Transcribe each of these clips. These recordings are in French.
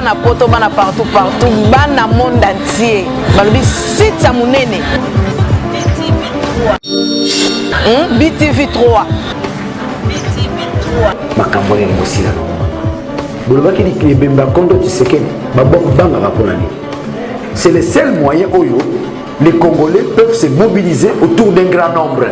bana poto bana partout bana monde entier balobi site ya munene BTV 3 makambo ni mosila no bolobaki ni bemba kondo Tshisekedi babanga raponani. C'est le seul moyen où les Congolais peuvent se mobiliser autour d'un grand nombre.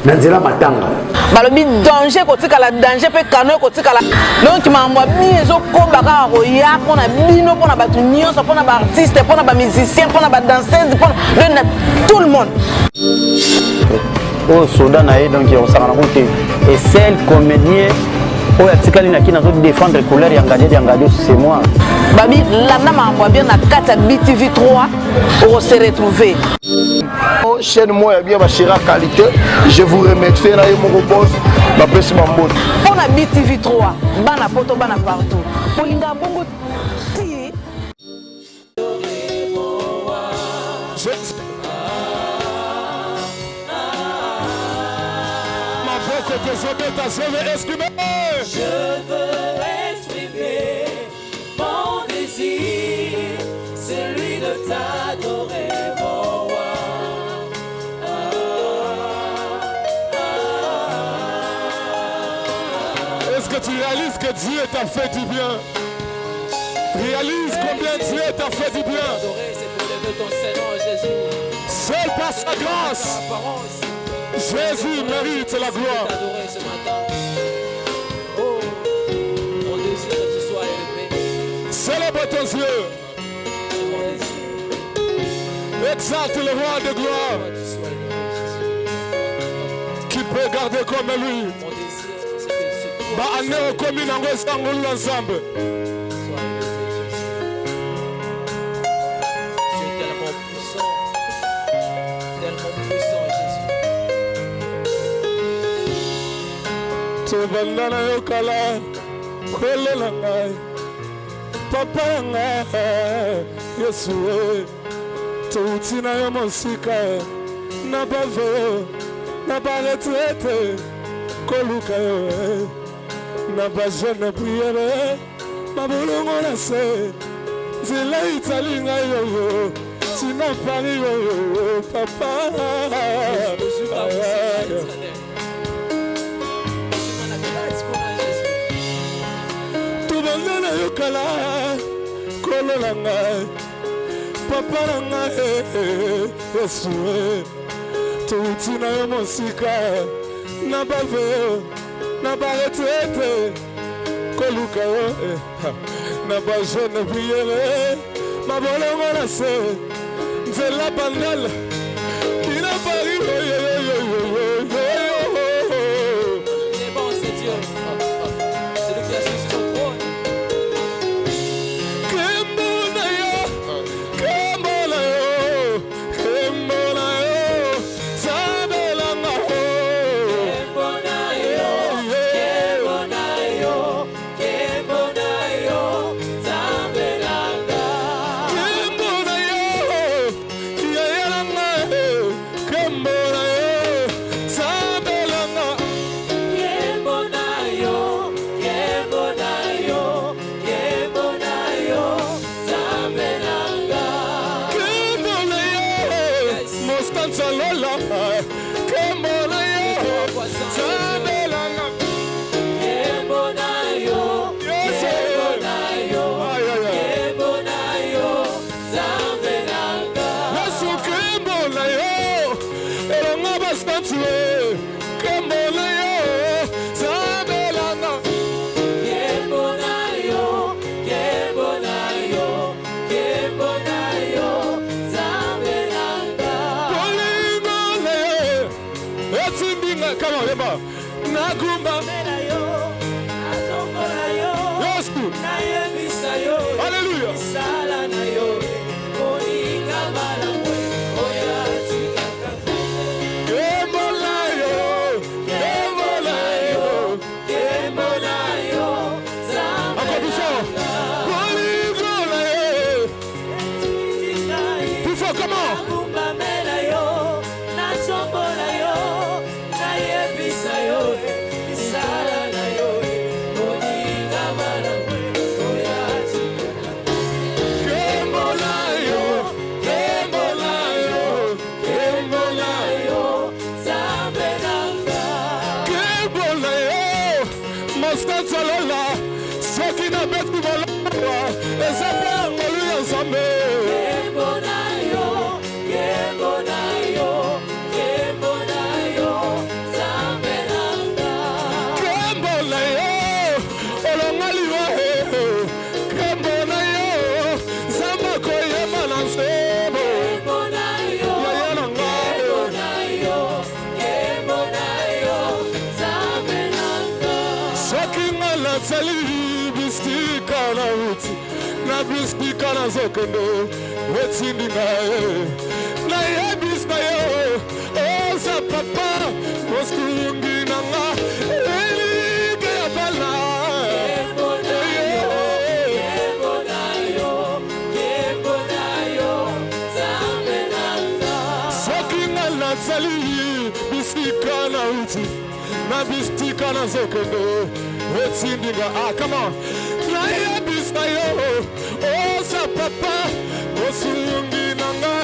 Nanzela matanga. Balobi danger kotika la danger pe kano kotika la. Donc mamwa biso ko baka roya pona bino pona batu nyonso pona ba artiste pona ba musicien pona ba danseuse pona tout le monde. Au Soudan donc on s'en rend compte et seul comédien au atikali na kina zo défendre couleur yangadi c'est moi. Babi landa mamwa bien na kata BTV 3 on se retrouver. Chaîne moi bien ma chère qualité, je vous remercie na mon boss ma pesi mambote. On a BTV 3 bana poto bana partout. Polinga bongo ti. Ma voix que je veux exprimer mon désir, celui de t'adorer. Tu réalises que Dieu t'a fait du bien. Réalise combien Dieu t'a fait du bien. Seul par sa grâce, Jésus mérite la gloire. Célèbre ton Dieu. Exalte le roi de gloire. Qui peut garder comme lui. Ba ane okomi nango esangolu ensemble. Tu es tellement puissant Jésus. Tobanda na yokala kolela ngai. Papa ngai Yesu touti na yo mosika na bave na baretraite koluka yo. Na jeune prière, ma boulongo na se, zela italinga yo, tu n'as pas yo, papa. Tout bande na yo kala, kolo na ngai, papa na ngai, Yesu, touti na yo mosika, na bave. Na baretraite koluka yo na ba jeune prière ma bolongo na se nzela bandela kina pari yo. C'est bon, c'est Dieu. C'est lui qui a sur son trône. Kembola yo sabelanga Nabistika na zokendo wetindinga na yebisna yo oza papa moskungi nanga elike ya bala sokinga na tsali bistika na uti nabistika na zokendo wetindinga come on na yebisna yo oza papa mosungi nanga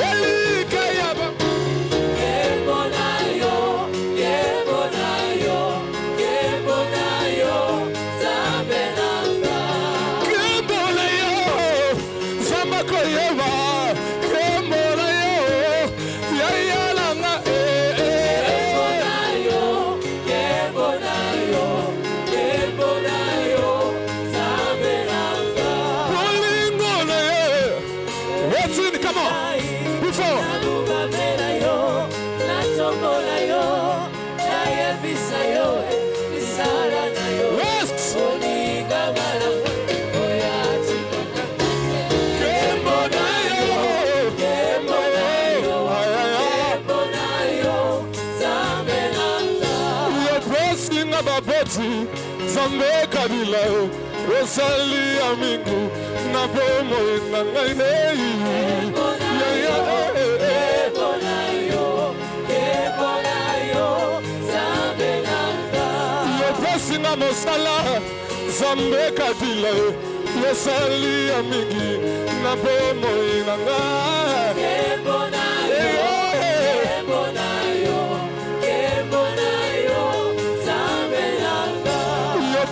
elika yaba kebonayo zambe nanga kebonayo zamba koyeba kebonayo yayalanga baboti zambe kabila rosali amingu na bomo na ngai zambe nanga yo pasinga mosala zambe kabila rosali amingu na bomo na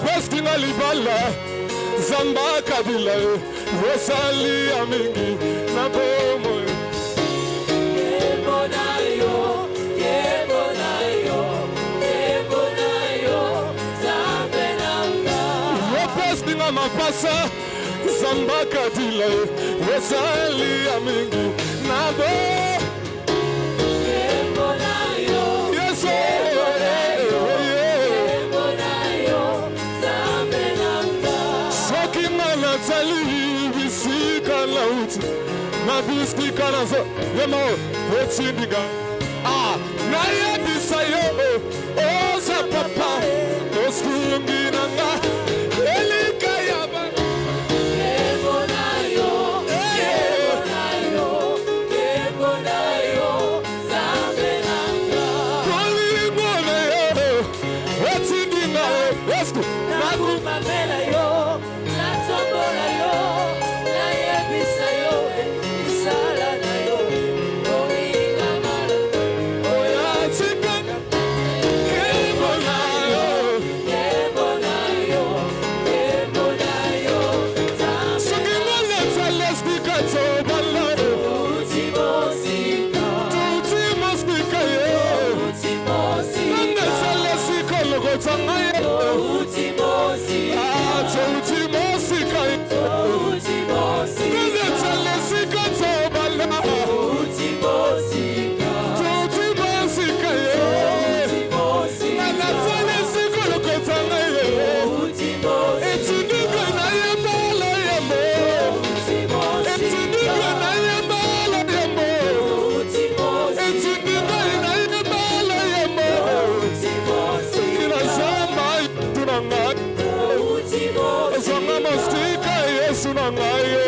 Pestina libala zamba kabila rosali amingi na bomo kebonayo zambe nanga pestina mapasa zamba kabila rosali amingi na bomo Nabistika na zo yemo wetindinga na yebisa yo oza papa osungi nanga elika yaba kebonayo zambe nanga kolingona yo wetindinga esku nakumamela yo natombola yo nayebisa yo isala na yo olinga mala oyatika kebonayo sokingole talestika tobala tuti mosika yo nande talesika lokotanga yo tuti mosika yo nande talesika tobala tuti mosika yo nande talesika lokotanga yo etindika na yembala yemo etindika na yembala yemo etindika na yembala yemo ina zamba tunanga ezanga mostika yesu nangaye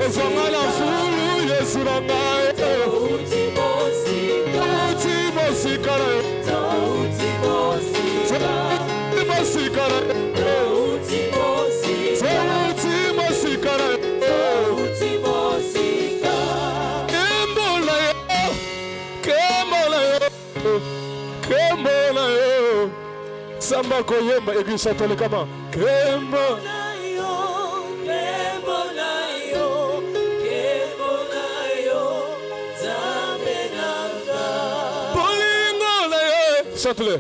ezanga na fulu yesu nangaye tuti mosika na tuti mosika na tuti mosika na kembola yo samba koyemba egisa tole kama kembola zambe nanga bolingola yo satule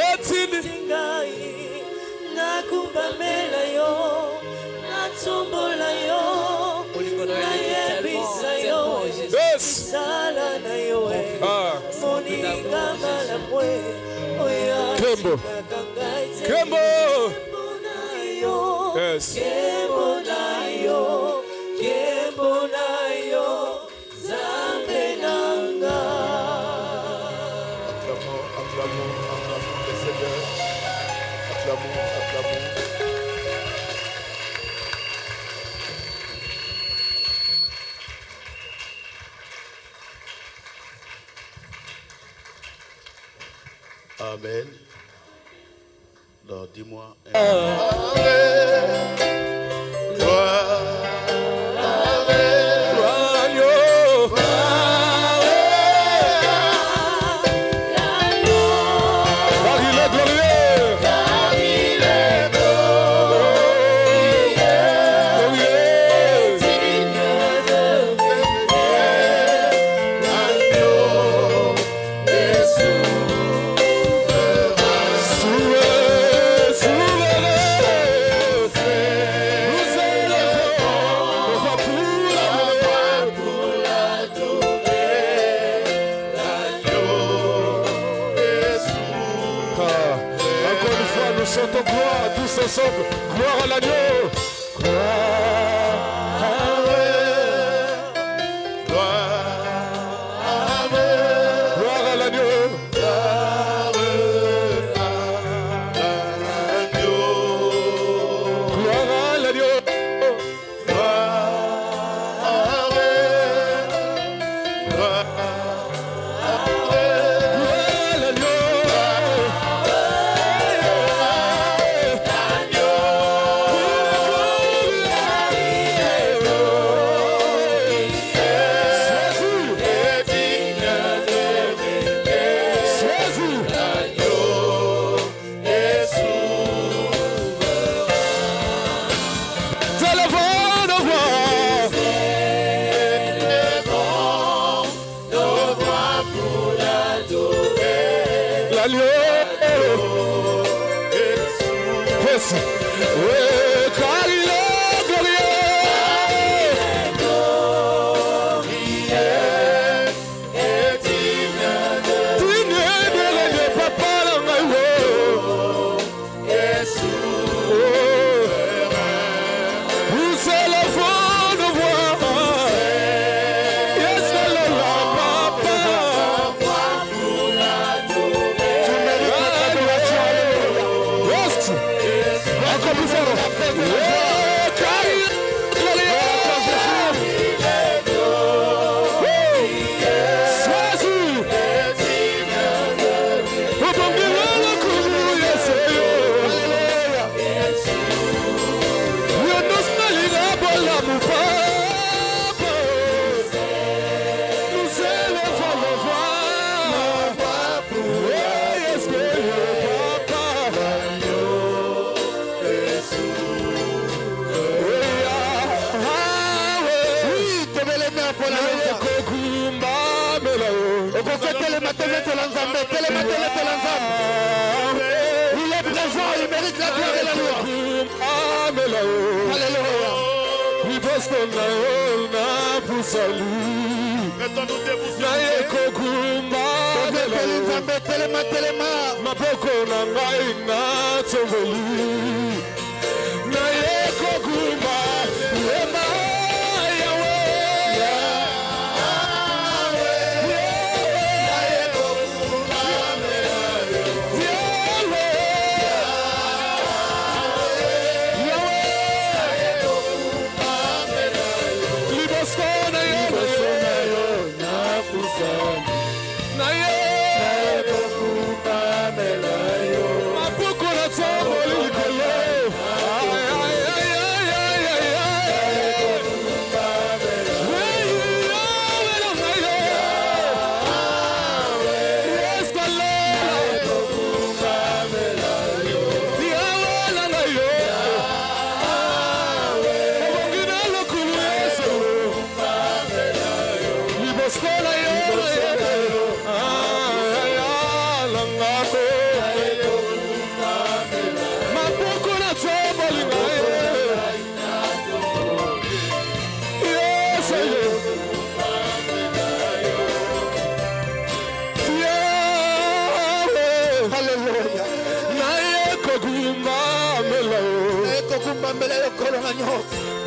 etindi tingai nakumbamela yo natombola yo nayebisa yo isala na yo moninga malamwe Kembo Kembo yes Kembo acclamons le Seigneur. Acclamons. Amen. Alors dis-moi. Chantons gloire tous ensemble, gloire à l'agneau, gloire à l'agneau, gloire à l'agneau, il est présent, il mérite la gloire et la louange. Alléluia.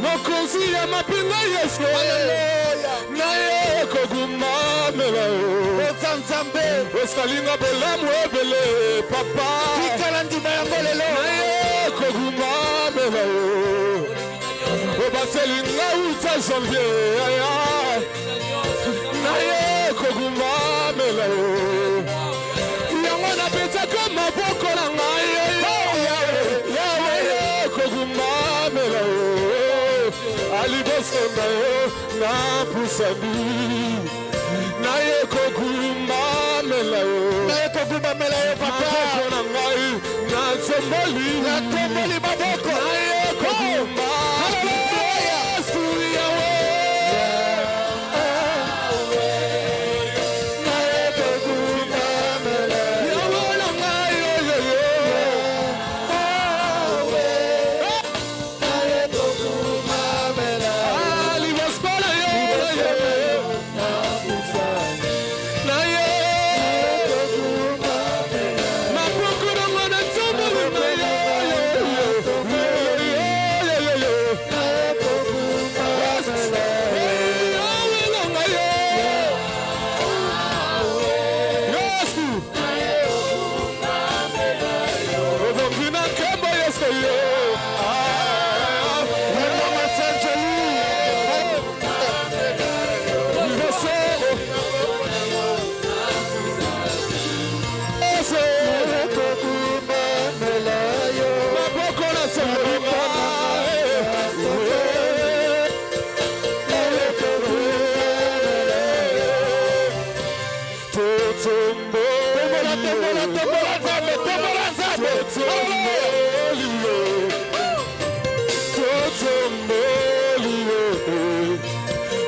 Mokosi ya mapinga Yesu, naye koguma mela o, Sansambe, Osalinga bolamu ebele papa tikala ndima yango lelo naye koguma mela yo obatelinga uta janvier aya naye koguma mela yo yango napetaka maboko na ngai yawe koguma mela yo aliboso na yo napusani naye koguma mela yo maboko na ngai natomboli maboko naye koguma Yesu yawe naye koguma mela yo yawe na ngai naye koguma mela yo alibospala yo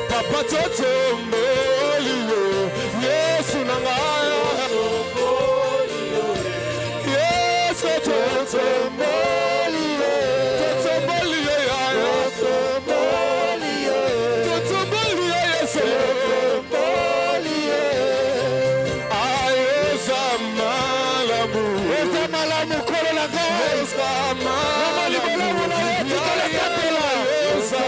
Papa totomboli yo Yesu nangaya Yesu totomboli yo totomboli yo totomboli yo Yesu totomboli yo ayeza malamu kolo la gasa malamu na yetu kala kapela ayeza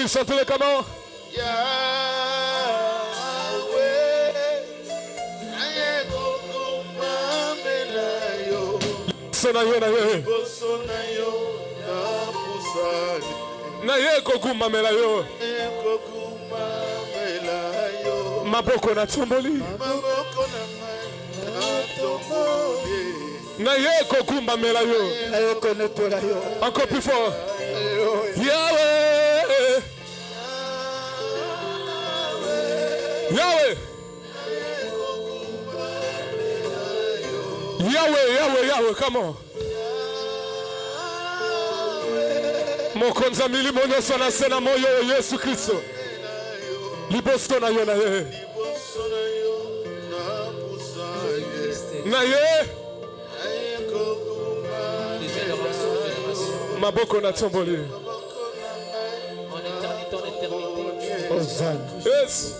chantez-le comment? Naye koguma mela yo maboko na tomboli naye koguma mela yo encore plus fort Yahweh Yahweh Yahweh Yahweh Yahweh come on mokonza milimo nyonso na se na moyo Yesu Kristo liboso na yo na ye na ye maboko na tomboli yes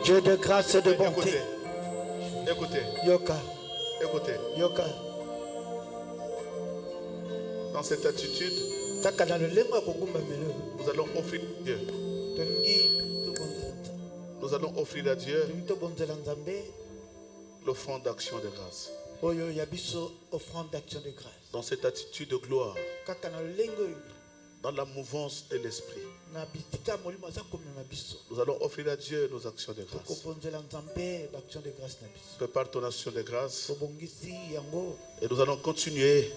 Dieu de grâce et de bonté. Écoutez. Yoka. Écoutez. Yoka. Dans cette attitude, nous allons offrir à Dieu. Nous allons offrir à Dieu l'offrande d'action de grâce. Dans cette attitude de gloire, dans la mouvance de l'esprit, nous allons offrir à Dieu nos actions de grâce. Prépare ton action de grâce et nous allons continuer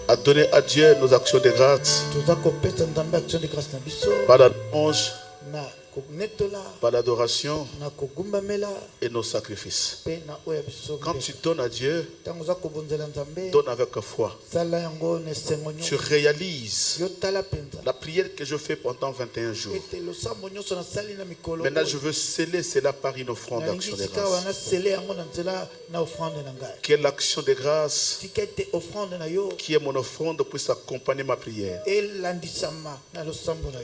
à donner à Dieu nos actions de grâce par la louange par l'adoration et nos sacrifices. Quand tu donnes à Dieu, donne avec foi. Tu réalises la prière que je fais pendant 21 jours. Maintenant, je veux sceller cela par une offrande d'action de grâce. Que l'action de grâce, qui est mon offrande, puisse accompagner ma prière.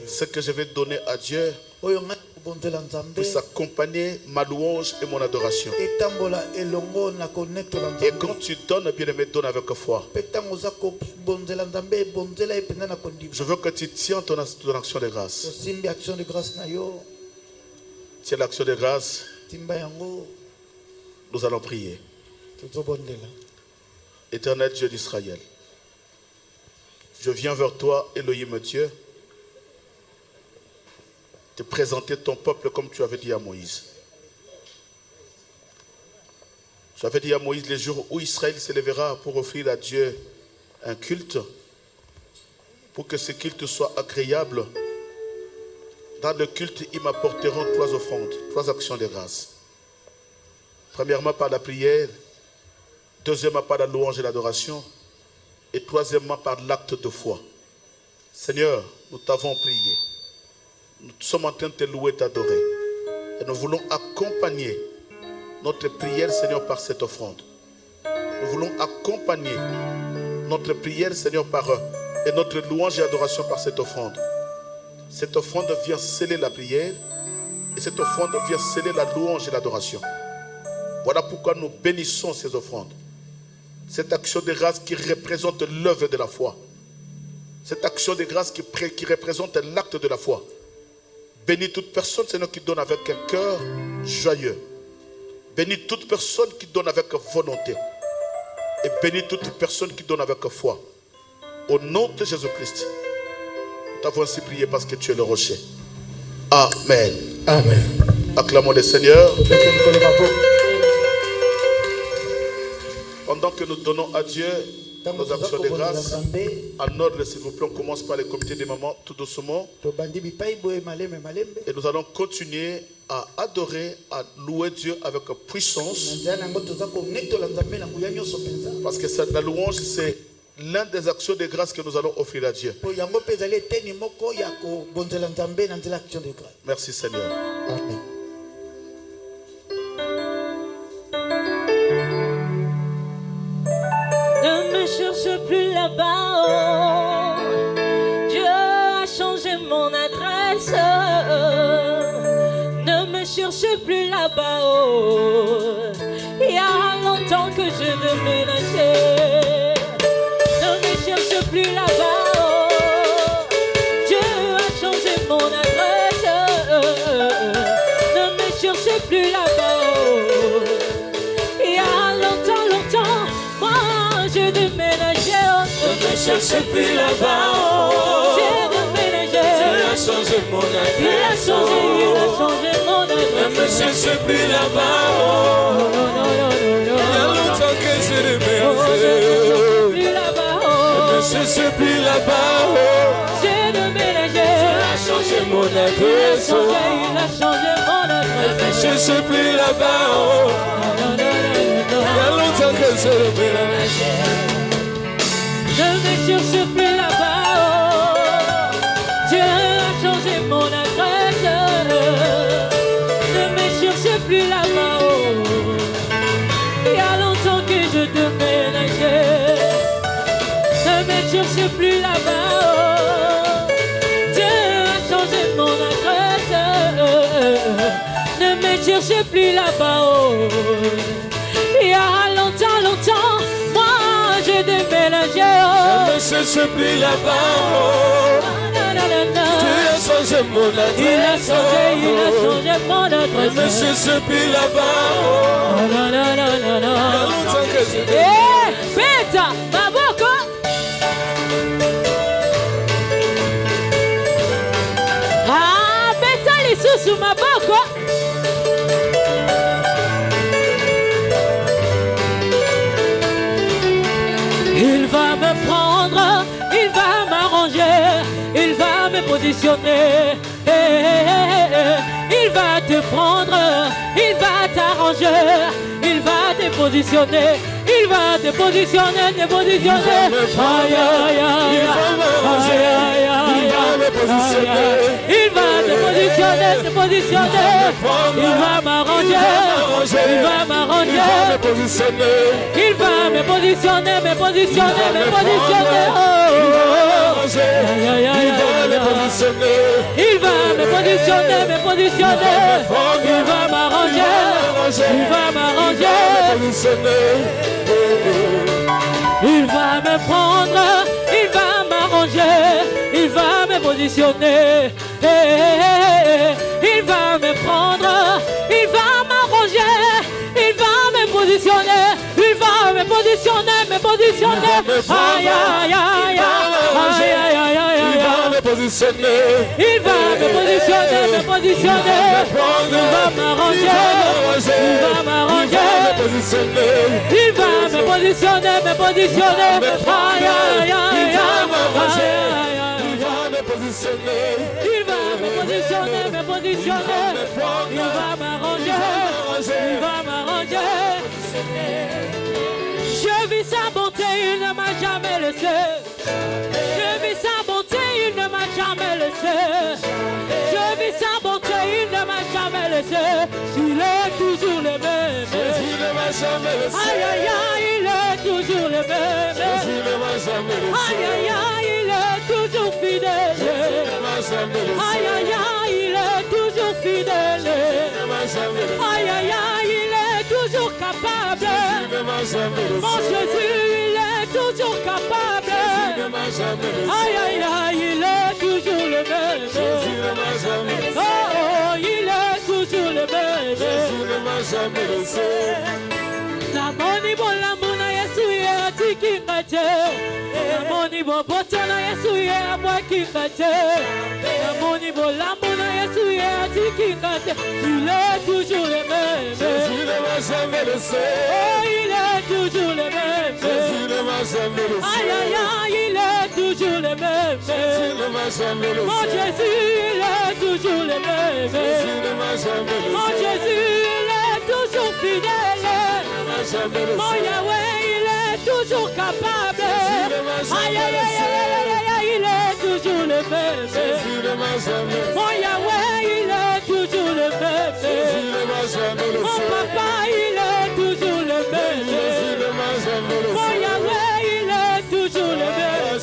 Ce que je vais donner à Dieu puisse accompagner ma louange et mon adoration. Et quand tu donnes, bien-aimé, donne avec foi. Je veux que tu tiens ton action de grâce. Tiens l'action de grâce. Nous allons prier. Éternel Dieu d'Israël, je viens vers toi, Elohim Dieu, te présenter ton peuple comme tu avais dit à Moïse. Tu avais dit à Moïse les jours où Israël s'élèvera pour offrir à Dieu un culte, pour que ce culte soit agréable. Dans le culte, ils m'apporteront 3 offrandes, 3 actions de grâce. Premièrement par la prière, deuxièmement par la louange et l'adoration, et troisièmement par l'acte de foi. Seigneur, nous t'avons prié. Nous sommes en train de te louer, t'adorer. Et nous voulons accompagner notre prière, Seigneur, par cette offrande. Nous voulons accompagner notre prière, Seigneur, et notre louange et adoration par cette offrande. Cette offrande vient sceller la prière et cette offrande vient sceller la louange et l'adoration. Voilà pourquoi nous bénissons ces offrandes. Cette action de grâce qui représente l'œuvre de la foi. Cette action de grâce qui représente l'acte de la foi. Bénis toute personne, Seigneur, qui donne avec un cœur joyeux. Bénis toute personne qui donne avec volonté. Et bénis toute personne qui donne avec foi. Au nom de Jésus-Christ, nous t'avons ainsi prié parce que tu es le rocher. Amen. Amen. Acclamons le Seigneur. Pendant que nous donnons à Dieu nos actions de grâce, en ordre, s'il vous plaît, on commence par les comités des mamans, tout doucement. Et nous allons continuer à adorer, à louer Dieu avec puissance. Parce que la louange, c'est l'un des actions de grâce que nous allons offrir à Dieu. Merci Seigneur. Amen. Ne me cherche plus là-bas, oh. Dieu a changé mon adresse. Ne me cherche plus là-bas, oh. Il y a longtemps que je déménageais. Ne me cherche plus là-bas, oh. Dieu a changé mon adresse. Ne me cherche plus là-bas, oh. Il y a longtemps, moi je déménageais. Ne me cherche plus là-bas, oh. J'ai déménagé. Dieu a changé mon adresse. Il a changé mon adresse. Ne me cherche plus là-bas, oh. Il y a longtemps que je déménageais. Plus là-bas, oh. Ne me cherche plus là-bas, oh. J'ai déménagé. Dieu a changé mon adresse. Il a changé mon adresse. Ne me cherche plus là-bas, oh. Il y a longtemps que je déménageais. Ne me cherche plus là-bas, oh. Dieu a changé mon adresse. Ne me cherche plus là-bas, oh. Il y a longtemps que je déménageais. Ne me cherche plus là-bas, oh. Dieu a changé mon adresse. Ne me cherche plus là-bas, oh. Il y a longtemps, moi j'ai déménagé, oh. Ne me cherche plus là-bas, oh. Dieu a changé mon adresse. Il a changé mon adresse. Ne me cherche plus là-bas, oh. Il y a longtemps que je déménage. Eh, Beta, Maboko. Ah, Beta, les sous Maboko. Il va me prendre, il va m'arranger, il va me positionner. Il va te prendre, il va t'arranger, il va te positionner, il va te positionner, te positionner. Aïe, aïe, aïe, il va me positionner, il va te positionner, te positionner. Il va m'arranger, il va m'arranger, il va me positionner, me positionner, me positionner. Il va me positionner, me positionner. Il va m'arranger, il va m'arranger. Il va me prendre, il va m'arranger, il va me positionner. Il va me prendre, il va m'arranger, il va me positionner, il va me positionner, me positionner. Aïe, aïe, aïe, aïe, aïe, aïe, aïe. Il va me positionner, il va me positionner, me positionner. Il va m'arranger, il va m'arranger. Il va me positionner, me positionner. Aïe, aïe, aïe, aïe, il va me positionner, il va me positionner, me positionner. Il va m'arranger, il va m'arranger. Je vis sa bonté, il ne m'a jamais laissé. Je vis sa bonté, il ne m'a jamais laissé. Je vis sa bonté, il ne m'a jamais laissé. Il est toujours le même. il ne m'a jamais laissé. Aïe, aïe, aïe, il est toujours le même. il ne m'a jamais laissé. Aïe, aïe, aïe, il est toujours fidèle. il ne m'a jamais laissé. Aïe, aïe, aïe, il est toujours fidèle. il ne m'a jamais laissé. Aïe, aïe, aïe, il est toujours capable. il ne m'a jamais laissé. Mon Jésus, il est toujours capable. il ne m'a jamais laissé. Aïe, aïe, aïe, il est toujours le même. il ne m'a jamais laissé. Oh, oh, il est toujours le même. il ne m'a jamais laissé. La moni bon la mona yesu ye atikingate. La moni bon botana yesu ye abwakingate. La moni bon la mona yesu ye atikingate. Il est toujours le même. il ne m'a jamais laissé. Oh, il est toujours le même. il ne m'a jamais laissé. Aïe, aïe, aïe, il est toujours le même. il ne m'a jamais laissé. Mon Jésus, il est toujours le même. il ne m'a jamais laissé. Mon Jésus, il est toujours fidèle. Mon Yahweh, il est toujours capable. Aïe, aïe, aïe, aïe, aïe, aïe, il est toujours le même. Mon Yahweh, il est toujours le même. Mon papa, il est toujours le même. Mon Yahweh, il est toujours le même.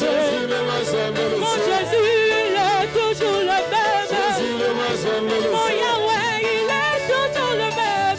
Mon Jésus, il est toujours le même. Mon Yahweh, il est toujours le même.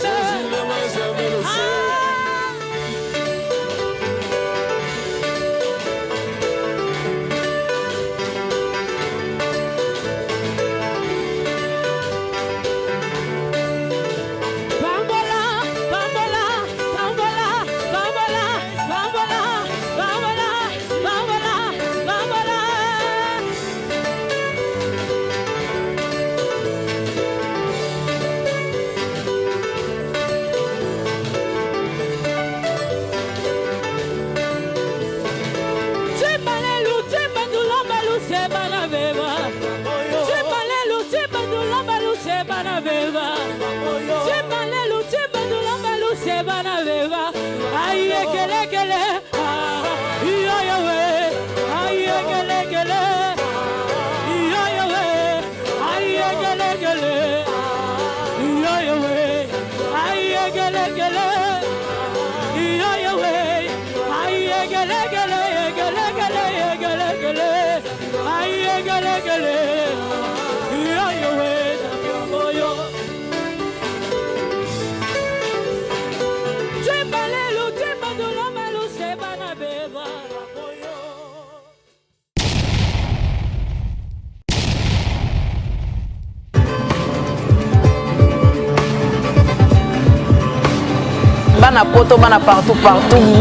Bana poto, bana partout,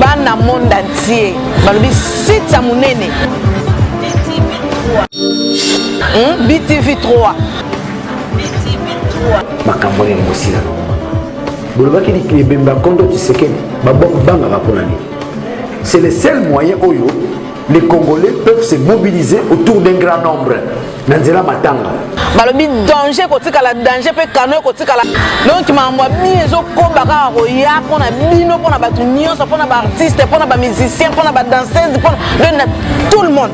bana monde entier. Balobi site ya munene. BTV 3. makambo nini mosila no bolobaki ni bemba kondo Tshisekedi banga raponani. C'est le seul moyen où les Congolais peuvent se mobiliser autour d'un grand nombre. Nanzela matanga. balobi danger kotikala danger pe kano kotikala donc mambo bien ezokomba kaka koya mpona bino mpona bato nyonso mpona baartiste mpona bamusicien mpona badanseuse mpona tout le monde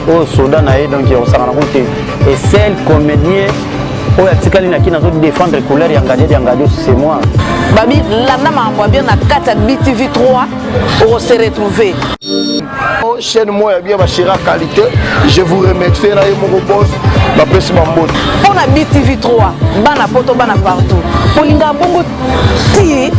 au soldat nae donc osangana kuti et seul comédien oyo atikali na kina zo défendre couleur ya ngadi c'est moi babi landa mambo bien na kati ya BTV3 pour se retrouver chaîne moi bien bashira qualité je vous remercie na yo mon boss la pesi mambo pour na BTV3 bana poto bana partout polinga bongo ti